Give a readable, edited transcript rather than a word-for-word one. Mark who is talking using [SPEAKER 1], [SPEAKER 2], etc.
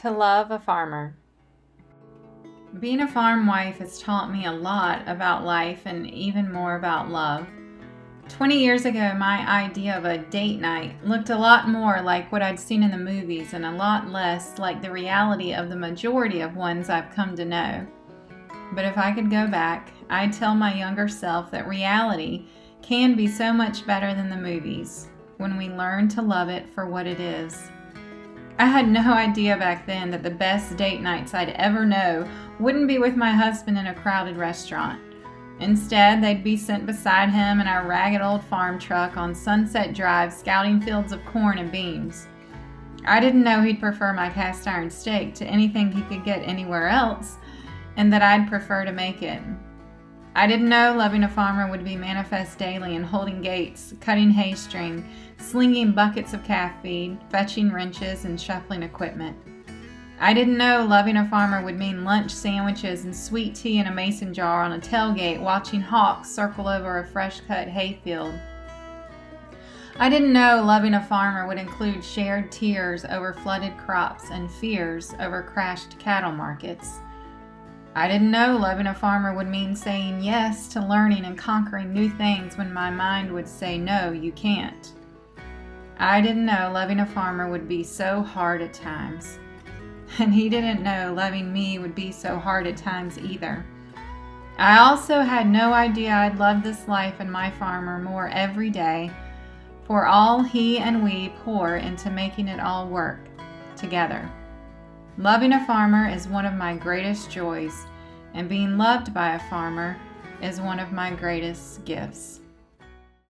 [SPEAKER 1] To love a farmer. Being a farm wife has taught me a lot about life and even more about love. 20 years ago, my idea of a date night looked a lot more like what I'd seen in the movies and a lot less like the reality of the majority of ones I've come to know. But if I could go back, I'd tell my younger self that reality can be so much better than the movies when we learn to love it for what it is. I had no idea back then that the best date nights I'd ever know wouldn't be with my husband in a crowded restaurant. Instead, they'd be sent beside him in our ragged old farm truck on Sunset Drive scouting fields of corn and beans. I didn't know he'd prefer my cast iron steak to anything he could get anywhere else, and that I'd prefer to make it. I didn't know loving a farmer would be manifest daily in holding gates, cutting hay string, slinging buckets of calf feed, fetching wrenches, and shuffling equipment. I didn't know loving a farmer would mean lunch sandwiches and sweet tea in a mason jar on a tailgate watching hawks circle over a fresh-cut hayfield. I didn't know loving a farmer would include shared tears over flooded crops and fears over crashed cattle markets. I didn't know loving a farmer would mean saying yes to learning and conquering new things when my mind would say, no, you can't. I didn't know loving a farmer would be so hard at times. And he didn't know loving me would be so hard at times either. I also had no idea I'd love this life and my farmer more every day for all he and we pour into making it all work together. Loving a farmer is one of my greatest joys, and being loved by a farmer is one of my greatest gifts.